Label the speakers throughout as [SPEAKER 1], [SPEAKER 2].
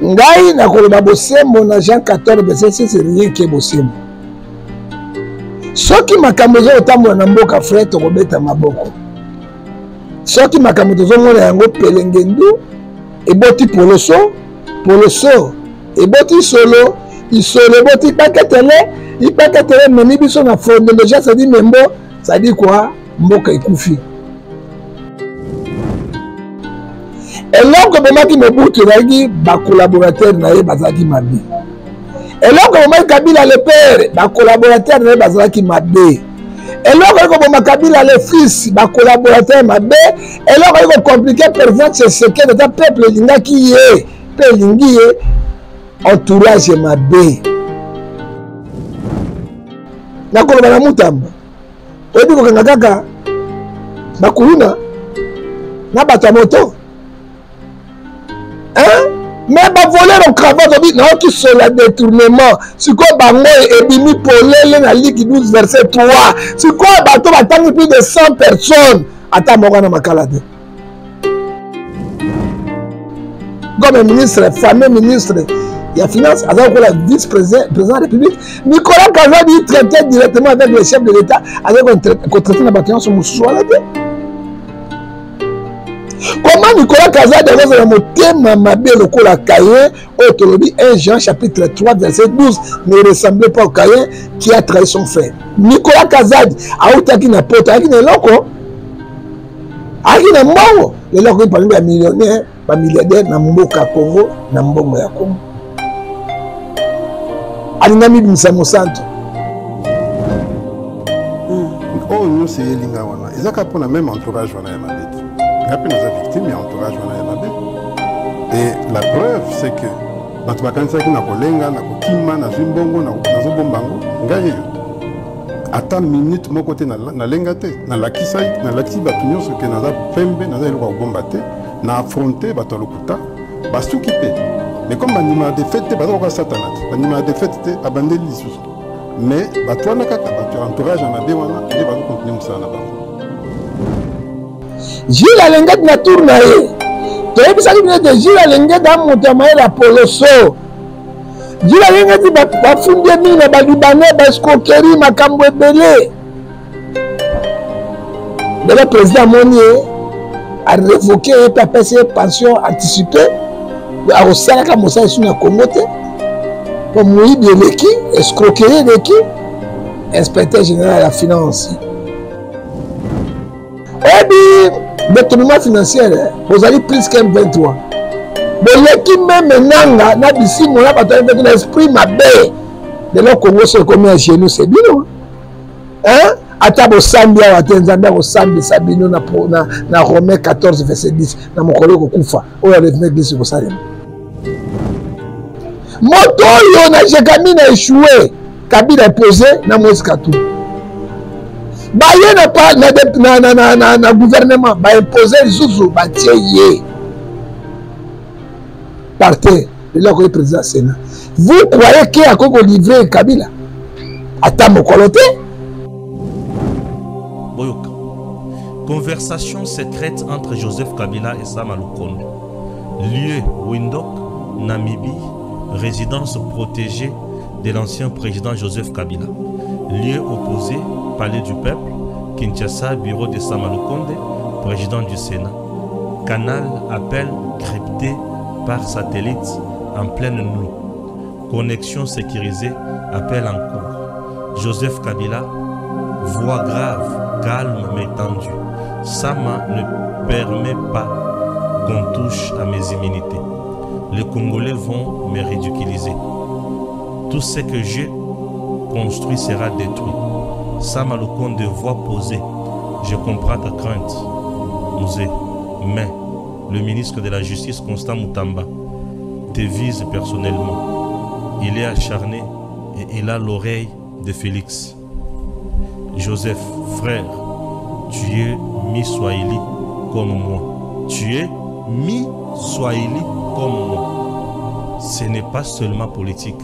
[SPEAKER 1] Ngai na koloba bosembo na Jean 14 verset 6 c'est rien que bosembo. Soki makambo zo otambola na mboka frère tokobeta maboko. Soki makambo tozomona yango pelengendu eboti poloso eboti solo isolo eboti ipaketele meni biso na fonde déjà ça dit membo ça dit quoi mboka ekufi. Eloko bomaki Mobutu ezalaki bacollaborateur na ye bazalaki mabe. Eloko bomaki Kabila le père bacollaborateur na ye bazalaki mabe. Eloko eko boma Kabila le fils bacollaborateur mabe. Eloko eko compliqué président Tshisekedi de ta peuple lingaki ye pe lingi ye entourage mabe. Nakoloba na Mutamba oyebi kokanga kaka bakuluna na bato ya moto. Mais ba voler le cravate dit non qui sont la détournement si quoi bango et bimi polele na Ligue 12 verset 3 si quoi bato batangi plus de 100 personnes ata moko na makalade comme ministre fameux ministre il y a finance avec la vice-président président de la République Nicolas Kazadi traitait directement avec le chef de l'État avec un traité na bato sur musuwala. Comment Nicolas Kazadi a fait un thème mabé le coup la Caïen, autonomie 1 Jean chapitre 3 verset 12 ne ressemblait pas au Caïen qui a trahi son frère. Nicolas Kazadi a oublié na pote, a oublié loko, a oublié na mbongo, le loko il parle de millionnaire, pas milliardaire na mboka Congo, na mbongo ya Congo. Alingami bimisa mosanto.
[SPEAKER 2] Oh nous c'est linga wana. Ezaka pour la même entourage wana ya mabé. Après nos victimes, il y a un entourage et la preuve c'est que bato bakanisa ki na kolenga na kokima na zimbongo na zobombango ngai ata minute moko te na lenga te na lakisa na lakisi bato nyonso ke naza pembe naza eloko kobomba te na affronter bato lokuta basuki pe mais comme banima défaite te baza koka satana te banima défaite te abandeli lisusu mais bato wana kaka bato entourage na mabe wana nde bakokontinue mosala na bango.
[SPEAKER 1] Gilles Alenget na tour na ye. Toyebisaki bino te Gilles Alenget da moto amaye la poloso. Gilles Alenget bafundi mingi na balibane baescroquerie makambo ebele. Le président Monier a révoqué et apesi pension anticipée. Akosalaka mosala esu na Congo te. Po moyibi eleki, escroquerie eleki, inspecteur général de la finance. Et puis, détournement financier, vous allez plus qu'un 23. Mais l'équipe même nanga, n'a d'ici mon l'esprit ma baie. De l'autre Congo, c'est combien chez nous, c'est bien. Hein? Atabo Sambi, à Tanzania, au Sambi, Sabino, na Romain 14, verset 10, na mon collègue Koufa, où il y a le 10 au Salem. Moto, yon a Jégamine a échoué, Kabila a posé, na Moïse Katou. Baye na pas na gouvernement ba imposer Zouzou ba tieye partez le président Sénat. Vous croyez qu'il y a qu'on livrer Kabila ata mokolote
[SPEAKER 3] Boyoka. Conversation secrète entre Joseph Kabila et Sama Lukonde. Lieu Windhoek, Namibie, résidence protégée de l'ancien président Joseph Kabila. Lieu opposé, Palais du Peuple, Kinshasa, bureau de Sama Lukonde, président du Sénat. Canal, appel crypté par satellite en pleine nuit. Connexion sécurisée, appel en cours. Joseph Kabila, voix grave, calme mais tendue. Sama ne permet pas qu'on touche à mes immunités. Les Congolais vont me ridiculiser. Tout ce que j'ai construit sera détruit. Sama Lukonde, voix posée. Je comprends ta crainte, Mouzé. Mais le ministre de la Justice, Constant Mutamba, te vise personnellement. Il est acharné et il a l'oreille de Félix. Joseph, frère, tu es mi-Swahili comme moi. Tu es mi-Swahili comme moi. Ce n'est pas seulement politique,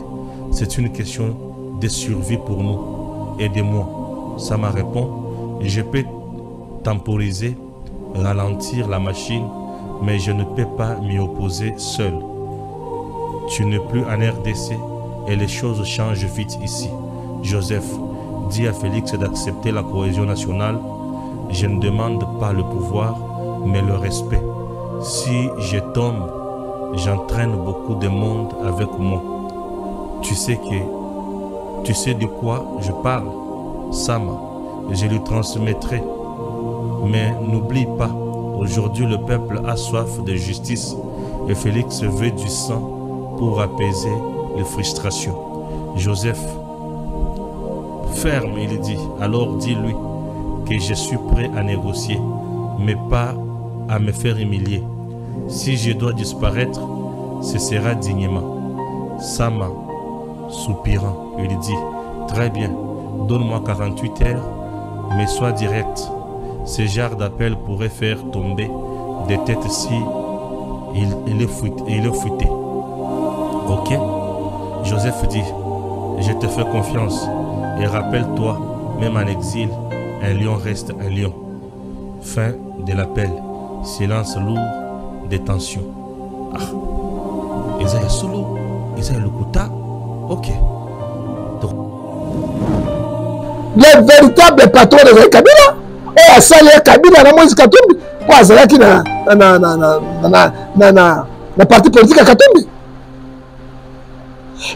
[SPEAKER 3] c'est une question de survie pour nous. Aidez-moi. Ça m'a répondu. Je peux temporiser, ralentir la machine, mais je ne peux pas m'y opposer seul. Tu n'es plus en RDC et les choses changent vite ici. Joseph, dis à Félix d'accepter la cohésion nationale. Je ne demande pas le pouvoir, mais le respect. Si je tombe, j'entraîne beaucoup de monde avec moi. Tu sais de quoi je parle, Sama. Je lui transmettrai. Mais n'oublie pas, aujourd'hui le peuple a soif de justice et Félix veut du sang pour apaiser les frustrations. Joseph, ferme, il dit. Alors dis-lui que je suis prêt à négocier, mais pas à me faire humilier. Si je dois disparaître, ce sera dignement. Sama, soupirant, il dit, très bien, donne-moi 48 heures, mais sois direct. Ce genre d'appel pourrait faire tomber des têtes si il est fuité. Ok? Joseph dit, je te fais confiance et rappelle-toi, même en exil, un lion reste un lion. Fin de l'appel. Silence lourd des tensions. Ah. Isaiah Solo, Isaiah Lukuta. Ok. Donc.
[SPEAKER 1] Le véritable patron de Kabila. Et à ça, Kabila, na Moïse Katumbi. Quoi, c'est là qui na parti politique à Katumbi.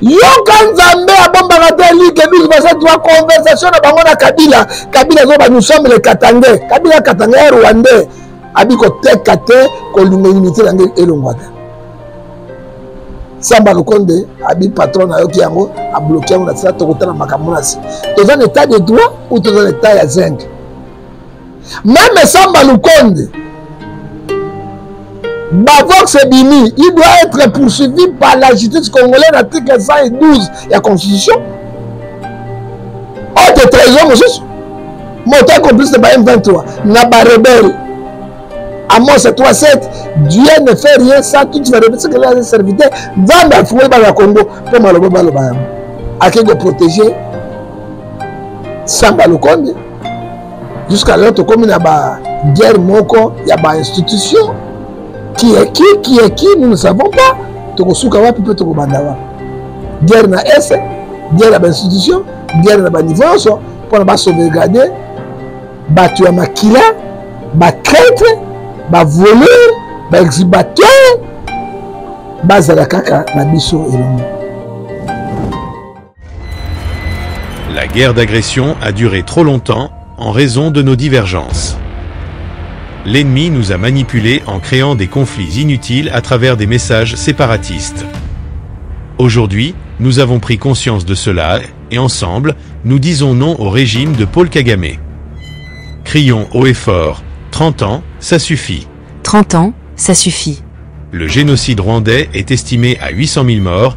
[SPEAKER 1] Yoka Nzambe a bombardé ligue nous va faire conversation na bango na Kabila. Kabila zo ba nous sommes les Katangais. Kabila Katangais rwandais. Abiko tekate ko l'unité ngé elongwata. Samba Lukonde abi patron na yoki yango a bloqué on a ça to kotana makambo na si. Dans un état de droit ou dans un état ya zinc. Même Samba Lukonde Bavox Bini, il doit être poursuivi par la justice congolaise, l'article 112 de la Constitution. Autre trahison, monsieur. Montant complice de M23. Naba rebelle. Amos 3.7. Dieu ne fait rien sans toute vérité que les serviteurs vendent à fouiller dans le Congo pour malheureusement le Bayam. À qui de protéger Samba Lukonde. Jusqu'à l'autre, comme il y a une guerre, il y a une institution. Qui est qui, nous ne savons pas. Tokosukawa peut être Bandawa. Guerre na S, guerre à l'institution, guerre à niveau, pour ne sauvegarder, battu à Makila, traître, voleur, exhibateur, Bazalakaka, Nabiso et l'homme.
[SPEAKER 4] La guerre d'agression a duré trop longtemps en raison de nos divergences. L'ennemi nous a manipulés en créant des conflits inutiles à travers des messages séparatistes. Aujourd'hui, nous avons pris conscience de cela et ensemble, nous disons non au régime de Paul Kagame. Crions haut et fort, 30 ans, ça suffit.
[SPEAKER 5] 30 ans, ça suffit.
[SPEAKER 4] Le génocide rwandais est estimé à 800 000 morts,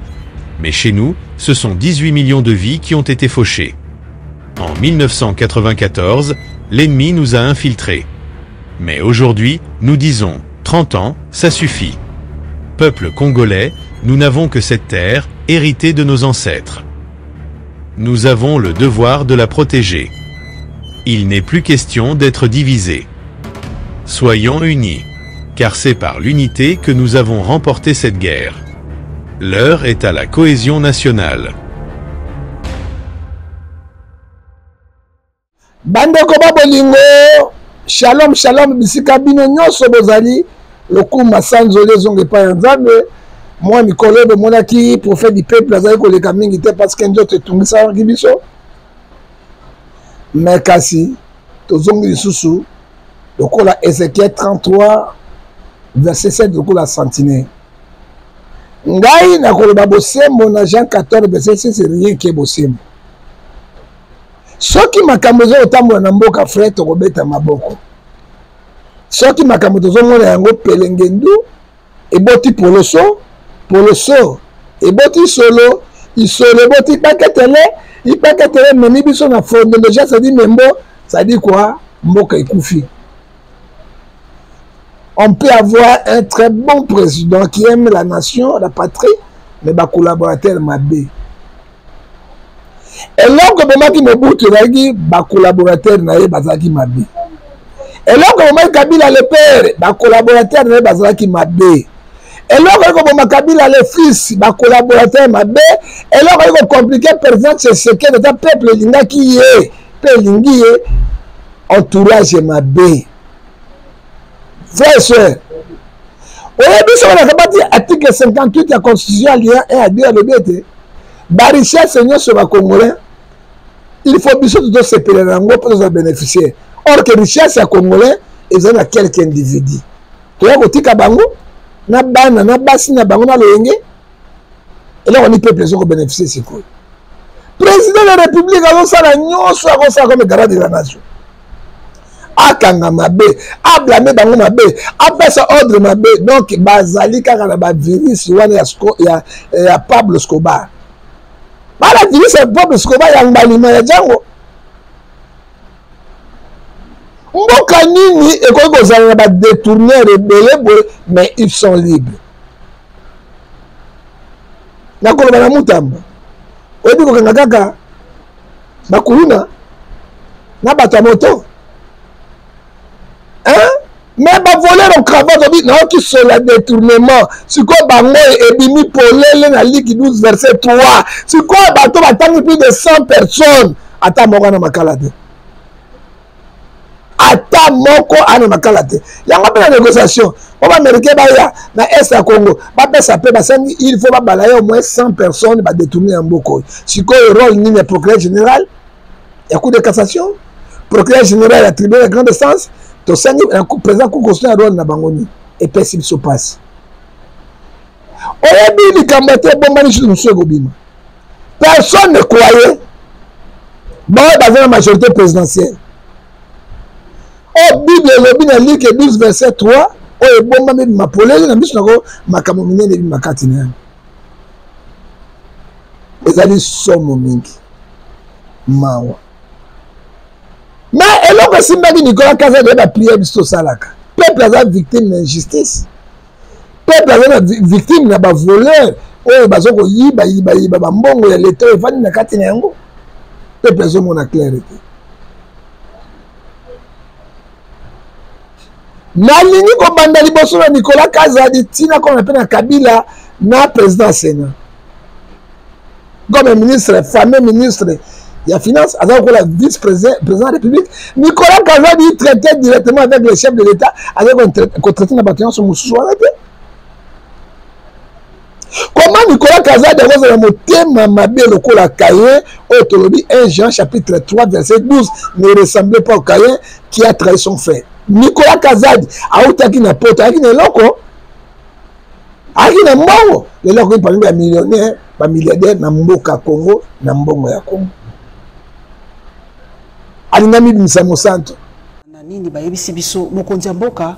[SPEAKER 4] mais chez nous, ce sont 18 millions de vies qui ont été fauchées. En 1994, l'ennemi nous a infiltrés. Mais aujourd'hui, nous disons, 30 ans, ça suffit. Peuple congolais, nous n'avons que cette terre, héritée de nos ancêtres. Nous avons le devoir de la protéger. Il n'est plus question d'être divisés. Soyons unis, car c'est par l'unité que nous avons remporté cette guerre. L'heure est à la cohésion nationale.
[SPEAKER 1] Bandeko babolingo. Shalom, shalom, bisika bino nyonso bozali, lokuma sanzole zonge pa yanzambe, moi mikolo de monaki, prophète du peuple, azali koleka mingi te parce que nzoto etungisa wangi biso. Mais kasi, tozongi lisusu, lokola Ézéchiel 33, verset 7, lokola santine. Ngai na koloba bosembo na Jean 14, verset 6, c'est rien qui est bosembo. Soki makambo zo otambola na mboka frère tokobeta maboko. Soki makambo tozomona yango pelengendu eboti poloso eboti solo isolo eboti ipaketele memi biso na fonde déjà ça dit membo ça dit quoi mboka ekufi. On peut avoir un très bon président qui aime la nation, la patrie, mais ba collaborateur mabe. Et l'homme qui me boute, il a collaborateur qui m'a dit. Et l'homme qui Kabila le père, collaborateur qui m'a dit. eloko ekoboma Kabila le fils bacollaborateur mabe eloko ekocomplike président Tshisekedi ata peuple elingaki ye mpe elingi ye entourage mabe. Frère soeur oyebi soki nakabati article 58 ya constitution alien 1 à 2 alobi ete barichesse nyonso bacongolais il faut biso tozosepelana yango mpo tozala bénéficiaire. Or que richesse ya congolais ezali na quelque individu toya kotika bango na bana na basi na bango na loyenge eloko ni peuple ezoko bénéficier sikoyo. Président de la République azosala nyonso akosala comme garant de la nation, akanga mabe ablame bango mabe apesa ordre mabe. Donc bazali kaka na bavirus wana ya Pablo Escobar, bala virus ya Pablo Escobar ya mbalima ya jango. Mboka nini ekoki kozala na badétourneur ebele boye mais ils sont libres. Nakoloba na Mutamba oyebi kokanga kaka bakuluna na bato ya moto mais bavoleur au cravate obi naoki sola détournement sikoyo bango ebimi polele na Liki 12 verset 3 sikoyo bato batangi plus de 100 personnes ata moko na makala te. Ata moko ana makala te. Yango mpe na négociation oba américain baya na est ya Congo bapesa mpe basengi il faut babala au moins 100 personnes badétourner ya mboka oyo. Sikoyo rôle nini ya procureur général ya cour de cassation, procureur général ya tribunal de grande instance, tosengi président cour constitutionnelle rôle na bango nini epesi biso pasi. Oyebi likambo te bombani sur mosusu ekobima. Personne ne croyait baoyo baza na majorité présidentielle. Oh, Bible elobi na Liki 12 verset 3 oyo ebombami mapolele na biso nako makambo minene ebi makati na yango ezali somo mingi mawa. Mais eloko esimbaki Nicolas Kazadi bapriere biso tosalaka. Peuple aza victime na injustice, peuple aza na victime na bavoleur oyo bazokoyiba bambongo ya leta oyo evandi na kati na yango. Peuple azomona clair te. Nalingi kobanda liboso na Nicolas Kazadi tina comme appelle na Kabila na président Sénat comme ministre fameux ministre ya finance azako la vice-président de la République. Nicolas Kazadi traitait directement avec le chef de l'État avec traiter na bato nyonso mosusu wana te. Comment Nicolas Kazadi azala motema mabe lokola Caïn oyo tolobi 1 Jean chapitre 3 verset 12 ne ressemblait pas au Caïn qui a trahi son frère. Nicolas Kazadi autaki na poto aki na eloko aki na mbongo leloko parmi ya millionnaire ba milliardaire na mboka Congo na mbongo ya Congo alingami bimisa mosanto
[SPEAKER 6] na nini bayebisi biso mokonzi ya mboka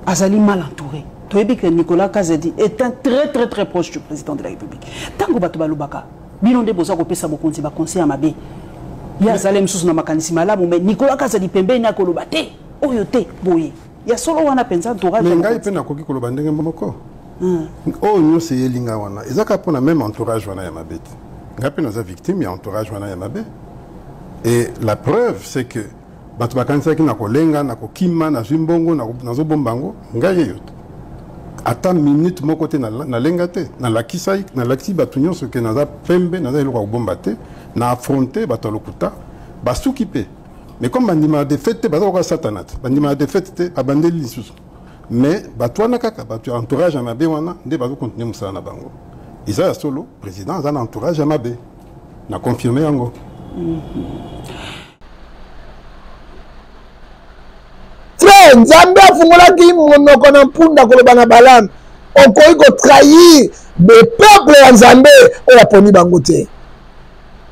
[SPEAKER 6] azali mal entouré. Toyebi que Nicolas Kazadi est un très proche du président de la République. Tango bato balobaka bino nde boza kopesa mokonzi ba conseil ya mabe ya zalem susu na makanisi malamu mais Nicolas Kazadi pembeni akoloba te oyo te boye ya solo wana penza entourage
[SPEAKER 2] mais ngai pe nakoki koloba ndenge moko oyo nyonso eyelinga wana ezaka mpona même entourage wana ya mabe te. Ngai pe naza victime ya entourage wana ya mabe et la preuve c'est que bato bakanisaki na kolenga na kokima na zwi mbongo nazobomba yango ngai yeyo te ata minute moko te nalenga te nalakisi bato nyonso ke naza pembe naza eloko ya kobomba te na affronte bato ya lokuta basuki mpe. Mais comme bandima de fête, baza ko satana. Bandima de fête abandeli lisusu. Mais batwana kaka batu entourage à mabe wana nde bazo continuer musala na bango. Isa solo président za entourage à mabe. Na confirmer yango.
[SPEAKER 1] Frère, Nzambe afungolaki monoko na mpunda koloba na Balaam. Okoki ko trahir le peuple ya Nzambe oyo aponi bango te.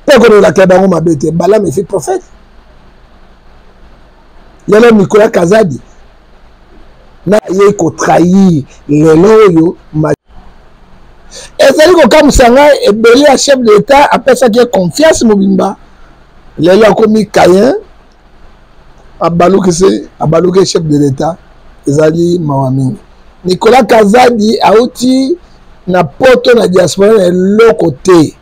[SPEAKER 1] Pe kololaki bango mabe te. Balaam est prophète. Yalo Nicolas Kazadi na ye ko trahir lelo yo ma ezali ko kamusanga ebele ya chef de l'État apesaki confiance mobimba lelo akomi Caïn abaluki chef de l'État ezali mawami. Nicolas Kazadi auti na poto na diaspora na eloko te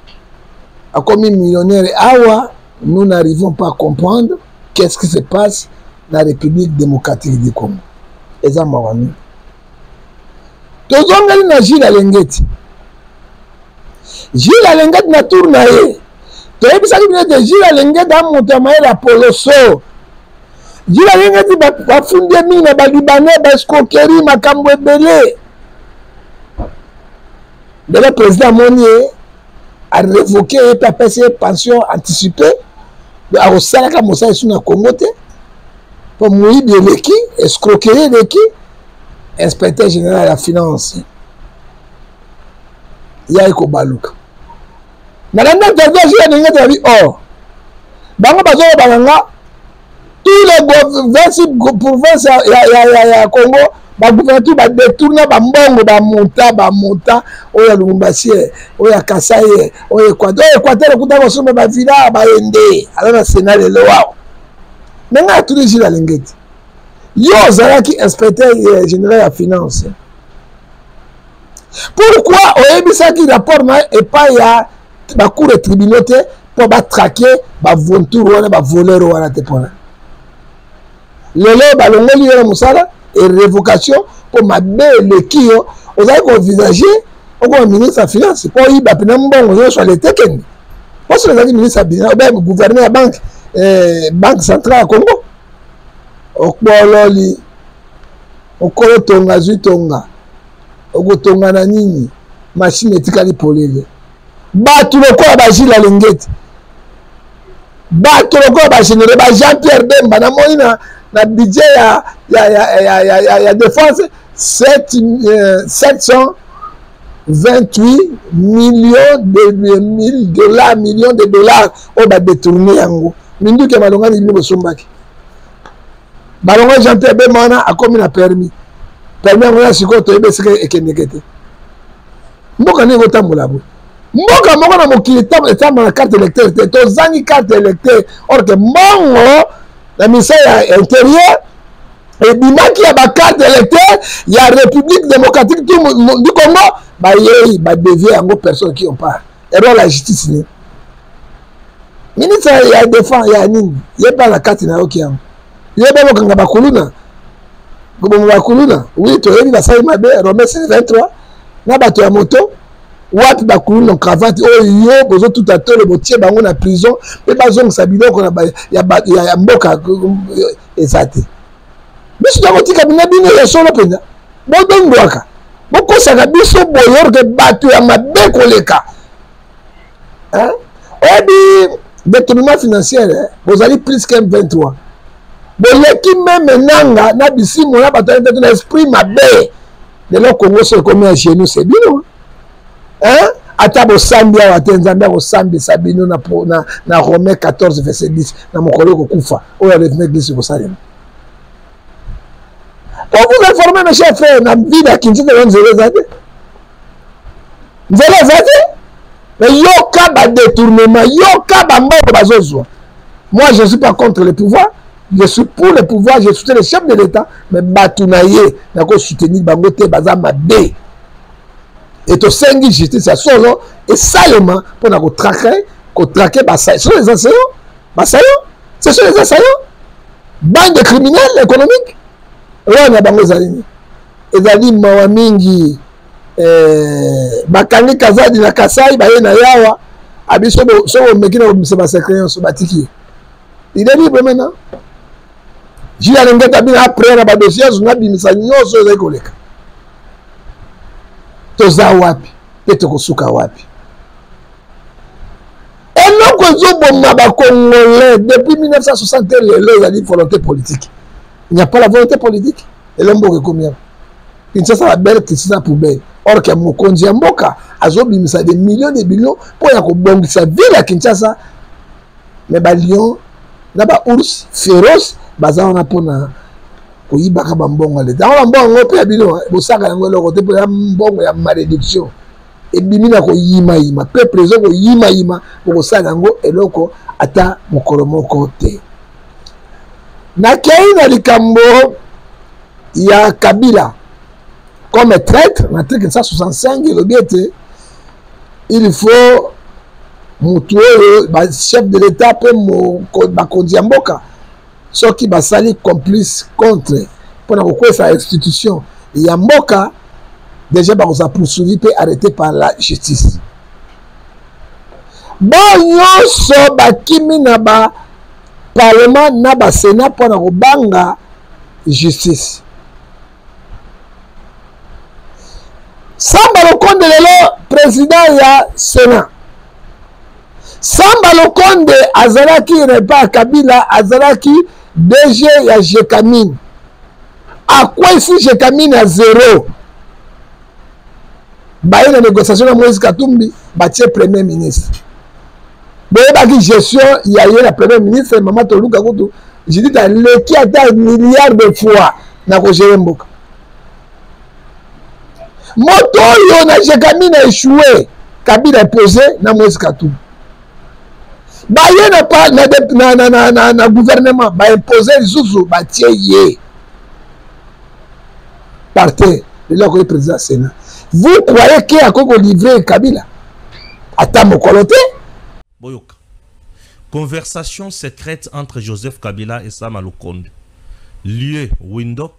[SPEAKER 1] akomi millionnaire. Awa nous n'arrivons pas à comprendre qu'est-ce qui se passe la République démocratique du Congo. Eza mawami. tozongeli na Gilles Alengeti. Gilles Alengeti na tour na ye toyebisaki bino ete Gilles Alengeti amoto amayele ya poloso. Gilles Alengeti bafundi mingi na balibanais baescroquerie makambo ebele. Le président Monier a révoqué et apesi pension anticipée. A osalaka mosala esu na Congo te po moyibi eleki escroquerie eleki inspecteur général ya finance ya ekobaluka na landa interview ya ndenge tabi bango bazoyo bananga tous les 26 provinces ya Congo ba gouvernement ba détourner ba mbongo ba monta oya Lubumbashi oya Kasai oya Équateur kuta ko somba ba villa ba ende ala na scénario le wao menga tout Gilles Alengeti yo zalaki inspecteur général ya finance. Pourquoi oyebisaki rapport na epa ya ba cour de tribunal te pour ba traquer ba vontour wana ba voleur wana te pona lelo ba longoli yo musala et révocation pour ma belle qui yo vous avez envisagé au ministre de finance pour y ba pena mbongo yo sur les tekeni parce que les ministres de gouverneur banque centrale à Congo okbololi okolo tonga zutonga okotonga na nini machine etikali polele batu lokola ba Gilles Alengeti batu lokola ba général ba Jean-Pierre Bemba na moni na budget ya défense 728 millions de dollars au ba détourner yango minduke malonga ni bino bosombaki balonga Jean-Pierre Bemba a commis na permis yango siko to ebesika ekendekete mboka ni gotambola bo mboka moko na mokili tambola na carte électeur te tozangi carte électeur or que mongo la ministère intérieur et bimaki ya ba carte électeur ya République démocratique du Congo ba yei ba dévier yango personne qui ont pas erreur la justice ni ministre ya défense ya nini yeba la carte na okiam yeba lokanga bakuluna oui tu as dit la salle mabe Romain 23 na bato ya moto watu bakuluna cravate yo bozo tout à tout le botier bango na prison pe bazong sabiloko na ya mboka ezate biso dokotika bina bino ya solo penda bodongwaka bokosaka biso boyor ke bato ya mabe koleka obi détournement financier vous allez plus qu'un 23 boleki même nanga na bisimo na bato na esprit mabe de lo Congo se comme un chez nous c'est bino ata bo sambi wa tenzamba bo sambi sabino na Romain 14 verset 10 na mokolo ko kufa oya le l'église ko salem pour vous informer mes chers frères na vie da kinti de nzelo zate mais yoka ba détournement yoka ba mboko bazozwa. Moi je ne suis pas contre le pouvoir, je suis pour le pouvoir, je soutiens le chef de l'État, mais batunaye nako soutenir bango te baza mabe et to sengi justice à solo et seulement pour nako traquer basa sur les enseignants ce sont les enseignants bande de criminels économiques wana bango zalini ezali mawa mingi bakangi kazadi na Kasai baye na yawa abiso so mekina ko ba secret so batiki il est libre maintenant Gilles Alengeti abina après na ba dossier na bimisa nyoso ekoleka toza wapi pete kosuka wapi eloko ezoboma bakongolais depuis 1960 lelo ezali volonté politique. Il n'y a pas la volonté politique et l'homme est combien Kinshasa la belle Kinshasa poubelle or que mokonzi ya mboka azobimisa des millions de millions pour ya kobongisa ville ya Kinshasa mais ba lion na ba ours féroce baza on a pona koyibaka bambongo leta on mbongo pe ya bino bosaka yango loko te po ya mbongo ya malédiction et bimina ko yima pe preso ko yima ko saka yango eloko ata mokolo moko te na kei na likambo ya Kabila comme traître na article 165 il faut mutuo chef de l'État pe bakonzi ya mboka soki basali complice contre pour na kokwesa institution ya mboka déjà bakoza poursuivi pe arrêté par la justice. Bon nyonso bakimi na ba parlement na ba sénat pona kobanga justice. Samba Lokonde lelo président ya sénat. Samba Lokonde azalaki repas Kabila azalaki DG ya Jekamine. À quoi ici Jekamine à 0? Bah une négociation à Moïse Katumbi, bâtir premier ministre. Boyeba qui gestion, il y a eu la première ministre Maman Tolou Kakutu. J'ai dit dans le qui a été un milliard de fois na ko gérer mboka. Moto yo na Jekamine a échoué, Kabila a posé na Moïse Katumbi. Bah y n'a pas na gouvernement, bah imposer Zouzou, bah tiens yé. Partez, le président Sénat. Vous croyez qu'il y a encore livré Kabila? Attends, mon coloté.
[SPEAKER 3] Boyoka. Conversation secrète entre Joseph Kabila et Sama Lukonde. Lieu Windhoek,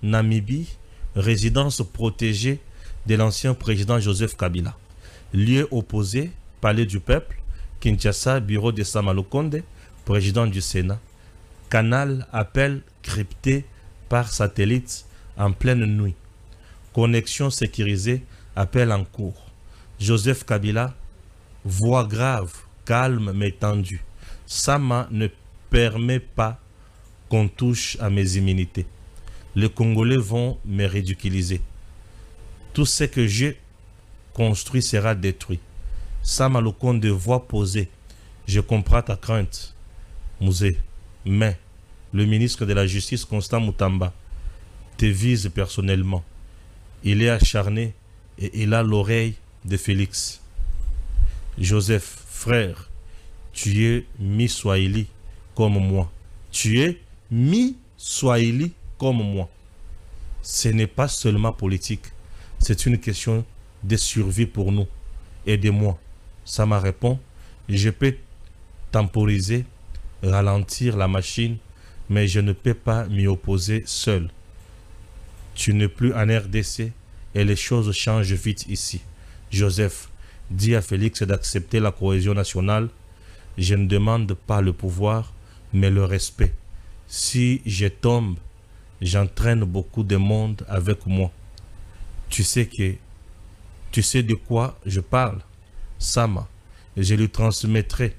[SPEAKER 3] Namibie, résidence protégée de l'ancien président Joseph Kabila. Lieu opposé, Palais du Peuple, Kinshasa, bureau de Sama Lukonde, président du Sénat. Canal appel crypté par satellite en pleine nuit. Connexion sécurisée, appel en cours. Joseph Kabila, voix grave, calme mais tendue. Sama ne permet pas qu'on touche à mes immunités. Les Congolais vont me ridiculiser. Tout ce que j'ai construit sera détruit. Sama Lukonde, voix posée. Je comprends ta crainte, Mouzé. Mais le ministre de la Justice, Constant Moutamba, te vise personnellement. Il est acharné et il a l'oreille de Félix. Joseph, frère, tu es mi-Swahili comme moi. Tu es mi-Swahili comme moi. Ce n'est pas seulement politique, c'est une question de survie pour nous. Aidez-moi. Ça m'a répondu. Je peux temporiser, ralentir la machine, mais je ne peux pas m'y opposer seul. Tu n'es plus en RDC et les choses changent vite ici. Joseph, dis à Félix d'accepter la cohésion nationale. Je ne demande pas le pouvoir, mais le respect. Si je tombe, j'entraîne beaucoup de monde avec moi. Tu sais de quoi je parle, Sama. Je lui transmettrai.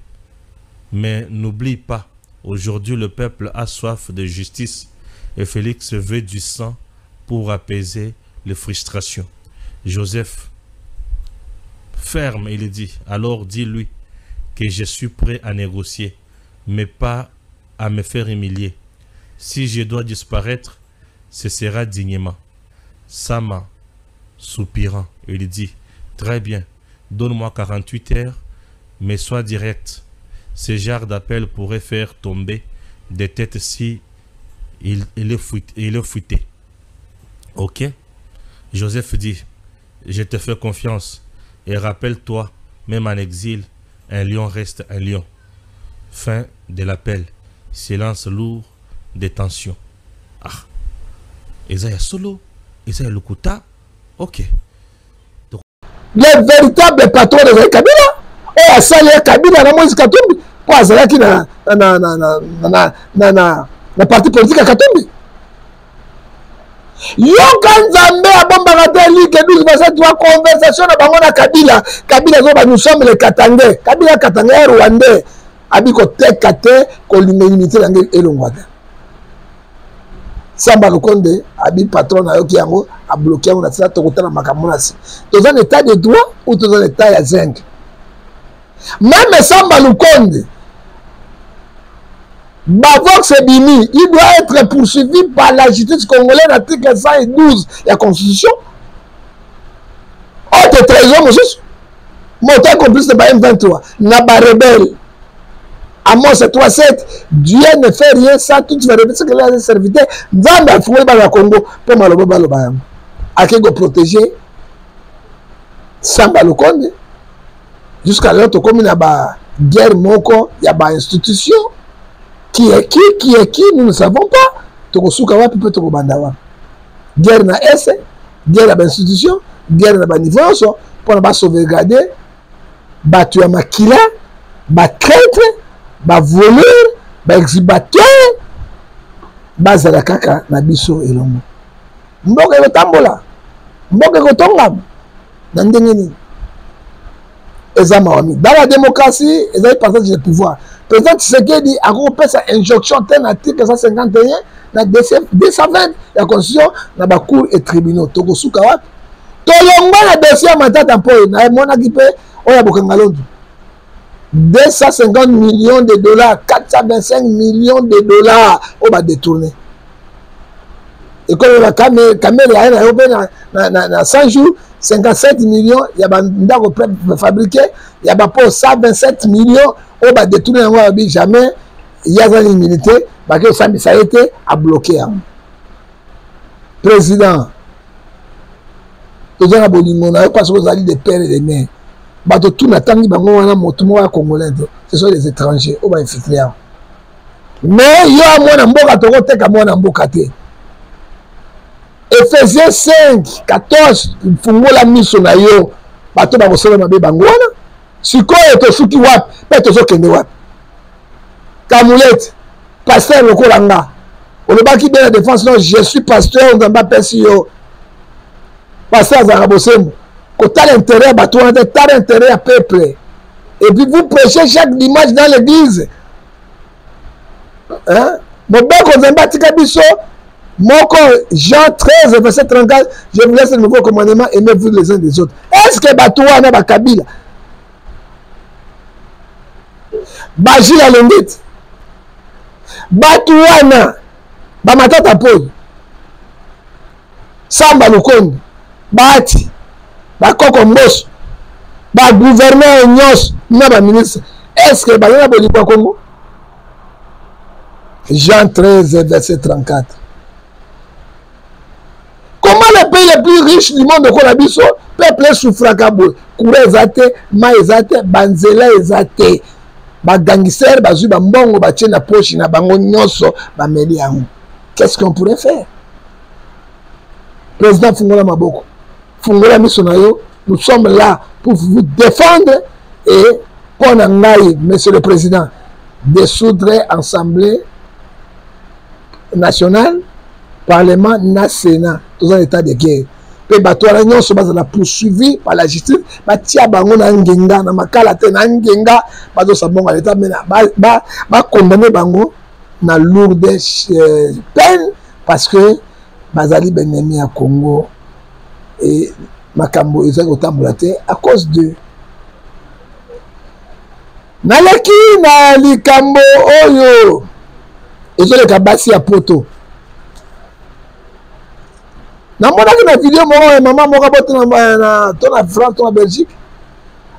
[SPEAKER 3] Mais n'oublie pas, aujourd'hui le peuple a soif de justice et Félix veut du sang pour apaiser les frustrations. Joseph, ferme, il dit. Alors dis-lui que je suis prêt à négocier, mais pas à me faire humilier. Si je dois disparaître, ce sera dignement. Sama, soupirant, il dit, très bien, donne-moi 48 heures, mais sois direct. Ce genre d'appel pourrait faire tomber des têtes si il est fuité. Ok? Joseph dit, je te fais confiance et rappelle-toi, même en exil, un lion reste un lion. Fin de l'appel. Silence lourd de tension. Ah. Isaiah Solo, Isaiah Lukuta. Ok. Donc,
[SPEAKER 1] le véritable patron de Kabila, et à ça, il y a Kabila, na Moïse Katumbi, pour Azalaki na parti politique à Katumbi. Yoka Nzambe abombaka te like 12 conversation na bango na Kabila. Kabila zoba nous sommes les Katangais. Kabila Katangais rwandais. Abi ko teka te ko limité langue elongwada. Samba Lukonde abi patron na yoki yango a bloqué on a ça to kotana makambo na si. Dans un état de droit ou dans un état ya zinc. Même Samba Lukonde Bavox Bini, il doit être poursuivi par la justice congolaise, article 112 de la Constitution. Autre trahison, monsieur. Montant complice de M23. Naba rebelle. Amos 3.7. Dieu ne fait rien sans toute vérité. Ce que les serviteurs dans le fouet dans le Congo pour Maloba Lobayam. À qui go protéger Samba Lukonde. Jusqu'à l'autre, comme il y a une guerre moko, il y a une institution. Qui est qui, nous ne savons pas. Tokosuka wapi pe tokobandawa. Guerre na S, guerre à l'institution, guerre na ba niveau so pour ba sauvegarder bato ya makila ba traître ba voleur ba exhibiteur bazala kaka na biso elongo mboka ekotambola mboka ekotongama na ndenge nini eza mawami dans la démocratie ezali partage de pouvoir président Tshisekedi akopesa injonction te na article 151 na 220 ya constitution na bacour et tribunaux tokosuka wapi tolongwa na dossier ya matata mpo na emonaki mpe oyo ya bokanga londo 250 millions de dollars 425 millions de dollars oyo badétourné ekolo kamere ya na yo mpe na 100 jours 57 millions ya bandako fabriqué ya bapo 127 millions oyo badétourné yango babi jamais yazali immunité bake osambisa ye te abloqué yango président toza na bolingo na yo parce que ozali de père et de mère bato tuna tangi bango wana moto moko ya congolais te ce sont les étrangers oyo bainfiltré yango mais yo ya mwana mboka tokoteka mwana mboka te Ephésiens 5, 14, fungola miso na yo bato bakosala mabe bango wana sikoyo tosuki wapi mpe tozokende wapi Kamulete pasteur lokola nga olobaki bien la défense non je suis pasteur nzambe apesi yo pasteur azalaka bosembo kotala intérêt ya bato wana te tala intérêt ya peuple et puis vous prêchez chaque dimanche dans l'église mobeko nzambe atika biso moko Jean 13 verset 34 je vous laisse le nouveau commandement aimez-vous les uns des autres est-ce que bato wana bakabila bajila lengeti bato wana bamatata poli Samba Lukonde baati bakoko mboso bagouverneur nyonso na baministre est-ce que bazala bolingo ya Congo Jean 13 verset 34 comment le pays le plus riche du monde okola biso peuple souffraka boye courant eza te mai eza te banzela eza te bagangisere bazwi bambongo batie na poche na bango nyonso bameli yango qu'est-ce qu'on pourrait faire président fungola maboko fungola miso na yo nous sommes là pour vous défendre et pour ngai monsieur le président dissoudre assemblée nationale parlement na sénat dans un état de guerre pe bato wana nyonso bazala poursuivi par la justice batia bango na ngenga na makala te na ngenga bazosa bongo à l'état mena condamné bango na lourde peine parce que bazali benemi ya Congo et makambo ezali kotambola te à cause de naleki na likambo oyo ezoleka basi ya poto namonaki na video moko ya mama moko bote na France to na Belgique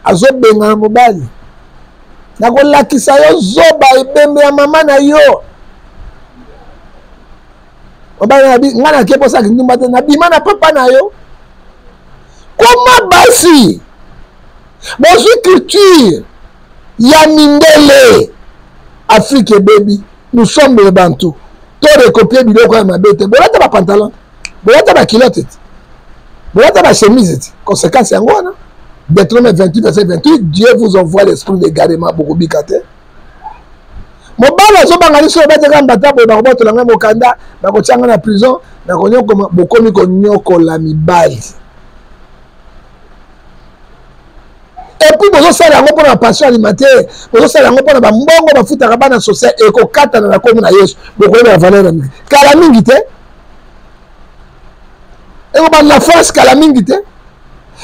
[SPEAKER 1] azobenga na mobali nakolakisa yo zoba ebembe ya mama na yo mobali nabi nga na keposaki ndumba te nabima na papa na yo koma basi bozwi culture ya mindele Afrique ebebi nous sommes les Bantous to recopier biloko ya mabe te bolata ba pantalon bolata ba kilote te bolata ba chemise te conséquence yango wana Deutéronome 28 verset 28 Dieu vous envoie l'esprit d'égarement bokobika te mobali azobanga liso bateka mbata boye bakobotola ngai mokanda bakotianga na prison nakonyokoma bokomi konyokola mibali et puis bozosala yango mpona passion alimentaire bozosala yango mpona bambongo bafutaka bana social ekokatana na komi na Yesu bokoyeba ya valeur ya mingi kala mingi te ekobanda na France kala mingi te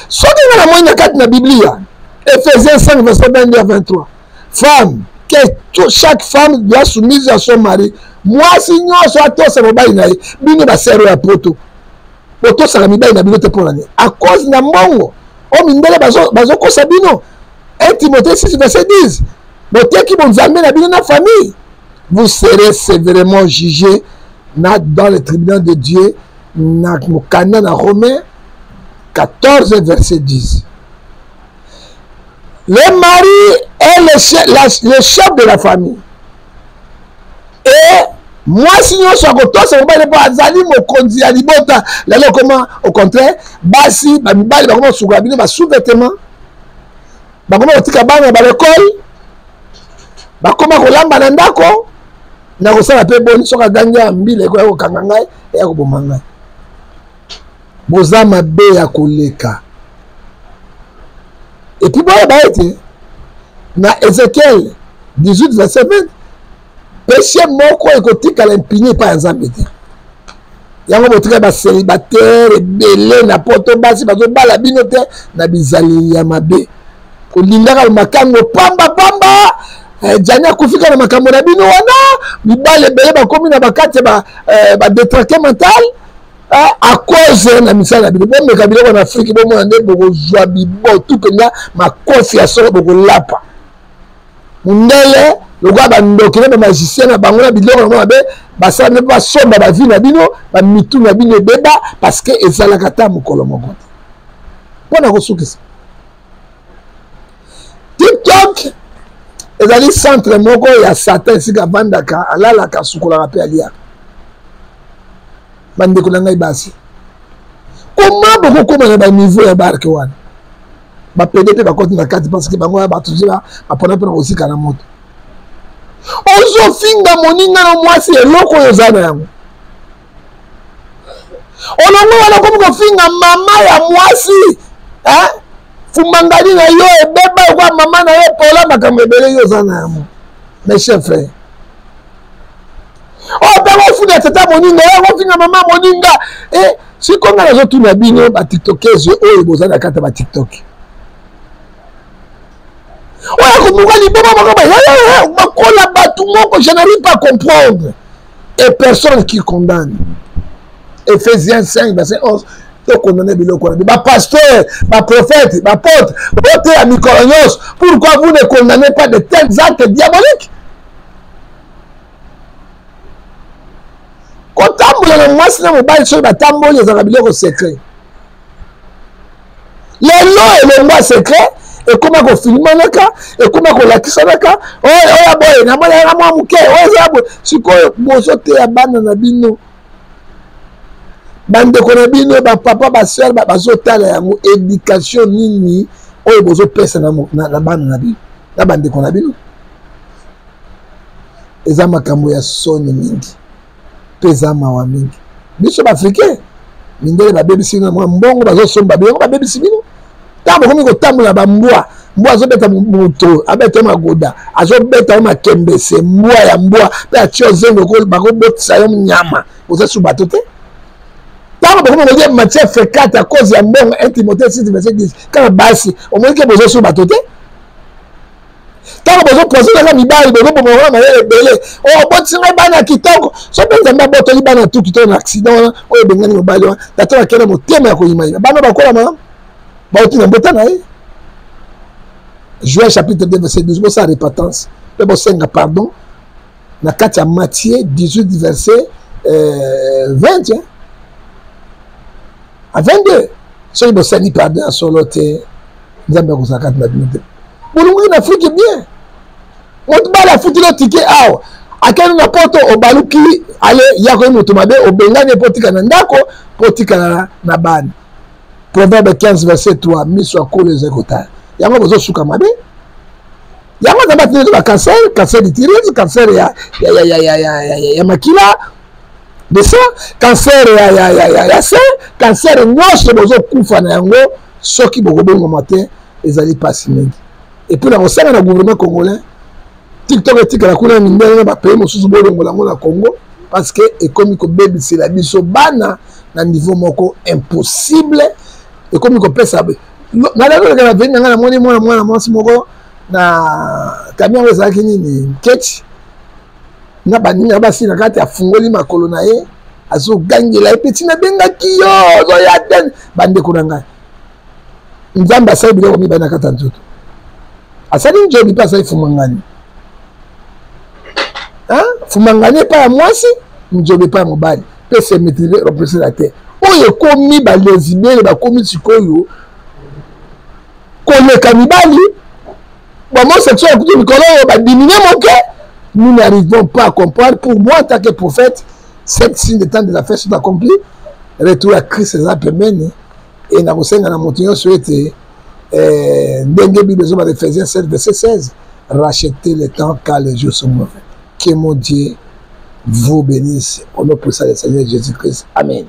[SPEAKER 1] soki nga na moi na kati na Biblia Ephésiens 5 verset 22 à 23 femme que chaque femme doit soumise à son mari mwasi nyonso atosa mobali na ye bino basero ya poto botosaka mibali na bino te mpona nini à cause na mbongo o mindele bazokosa bino 1 Timothée 6 verset 10 boteki bonzambe na bino na famille vous serez sévèrement jugés dans le tribunal de Dieu na mokanda na Romains 14 verset 10 le mari est le chef de la famille et mwasi nyonso akotosa mobali mpo azali mokonzi ya libota lelo koma au contraire basi bamibali bakoma sukola bino basous-vêtement bakoma kotika bana balekole bakoma kolamba na ndako na kosala mpe boni soki aganja mbila ekoya kokanga ngai eya koboma ngai boza mabe ya koleka epuis boyeba ete na Ézéchiel 18 verset 20 péché moko ekotikala impuni epai ya Nzambe te yango botika baselibatere ebele na poto basi bazobala bino te na bizaleli ya mabe kolingaka makango pamba jani akufika na makambo na bino wana mibale ebele bakomi na bakati badetrake mental à cause na misala na bino bomeka biloko na Afrique bomona nde bokozwa bibotu mpenza makofi ya solo bokolapa mundele lokwa bandokele bamagicien na bango na biloko nango mabe basala mpe basomba bavi na bino bamitu na bino ebeba parce que ezalaka ta mokolo moko te mpona kosukisa TikTok ezali centre moko ya satan esika avandaka alalaka asukolaka mpe aliaka bandeko na ngai basi koma bokokoma na baniveau ya barke wana bapede mpe bakoti na kati parce que bango bato bapona mpona kosika na moto ozofinga moninga na mwasi eloko oyo oza na yango olongo wana komi kofinga mama ya mwasi fumbangani na yo ebeba ekwa mama na yo pola makambo ebele yo oza na yango mes chers frères otango ofunda tata moninga ofinga mama moninga sikonga nazotuna bino batiktokese oyo boza na kati ya batiktok oyo komuka liboma moko bakola bato moko je n'arrive pas à comprendre et personne qui condamne Ephésiens 5 verset 11 condamner biloko wana bapasteur baprophète bapotre bote ya mikolo nyonso pourquoi vous ne condamnez pas de tels actes diaboliques kotambola na mwasi na mobali soki batamboli ezalaka biloko secret lelo elongwa secret ekoma kofilmanaka ekoma kolakisanaka oya boye namonaka mwa moke oyo ezala boye sikoyo bozoteya bana na bino bandeko na bino bapapa basere bazotala yango éducation nini oyo bozopesa na bana na bino na bandeko na bino eza makambo ya soni mingi mpe eza mawa mingi biso baafrikain mindele babebisi bino mwa mbongo bazosomba biloko babebisi bino ntango bokomi kotambola bambwa mbwa azobeta moto abeta magoda azobeta yo makembese mbwa ya mbwa mpe atie ozengo bakobotisa yo nyama oza su bato te ntango bokomi kodia matière fréquente à cause ya mbongo 1 Timothée 6 verset 10 kaka basi omoni ke boza su bato te ntango bozoposanaka mibali bozobomaka mayele ebele obotisi ngai bana ya kitoko so mpe nzambe abotoli bana tu kitoko na accident wana oyo ebengani mobali wana tata bakena motema ya koyimayima bana bakola malamu bauti na mbota na ye Joël chapitre 2 verset 12 bosa repentance mpe bosenga pardon na kati ya Matthieu 18 verset 20 à 22 soki bosali pardon ya solo te nzambe akozala kati na bino te bolungu na Afrique bien moto bala afutili tike awa akeni na poto obaluki ale yakoyi moto mabe obengani mpo tika na ndako mpo tika na bana Proverbe 15 verset 3 miso akolo eza kotala yango bozosuka mabe yango nzambe atineli bacancer cancer du thyroïde cancer ya makila de ça cancer ya sein cancer nyonso bozokufa na yango soki bokobongama te ezali pasi mingi epuis na kosanga na gouvernement congolais TikTok etikala kuna mindele na bapays mosusu bolongola yango na Congo parce que ekomi kobebisela biso bana na niveau moko impossible ekomi kopesa na lelo na veni nanga namoni mwana mwasi moko na camion ezalaki nini keti na baninga basi na kati afungoli makolo na ye azogangela epeti nabengaki yo ozoya den bandeko na ngai nzambe asali biloko mibali na kati ya nzoto asali njobi mpe asali fumangani fumangani epai ya mwasi njobi epai ya mobali mpe se maîtriser represser la terre oyo ekomi balesibele bakomi sikoyo koleka mibali bamosexuel akuti mikolo oyo badimine moke nous n'arrivons pas à comprendre. Pour moi, en tant que prophète, 7 signes de temps de la fête sont accomplis. Retour à Christ, les apemènes. Et nous avons monté souhaité Dengue Bible de Ephésiens 7, verset 16. Racheter le temps car les jours sont mauvais. Que mon Dieu vous bénisse. Au nom puissant du Seigneur Jésus-Christ. Amen.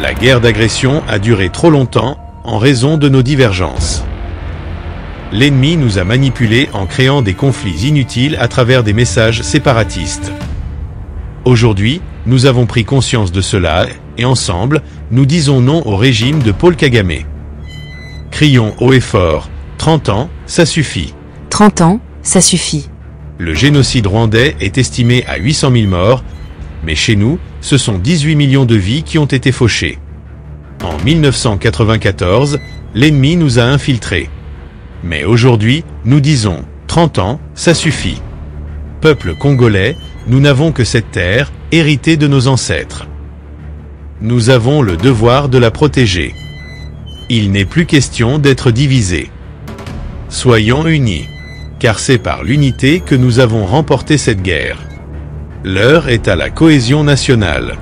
[SPEAKER 4] La guerre d'agression a duré trop longtemps en raison de nos divergences. L'ennemi nous a manipulés en créant des conflits inutiles à travers des messages séparatistes. Aujourd'hui, nous avons pris conscience de cela et ensemble, nous disons non au régime de Paul Kagame. Crions haut et fort, 30 ans, ça suffit.
[SPEAKER 5] 30 ans, ça suffit.
[SPEAKER 4] Le génocide rwandais est estimé à 800 000 morts, mais chez nous, ce sont 18 millions de vies qui ont été fauchées. En 1994, l'ennemi nous a infiltrés. Mais aujourd'hui, nous disons, 30 ans, ça suffit. Peuple congolais, nous n'avons que cette terre, héritée de nos ancêtres. Nous avons le devoir de la protéger. Il n'est plus question d'être divisés. Soyons unis, car c'est par l'unité que nous avons remporté cette guerre. L'heure est à la cohésion nationale.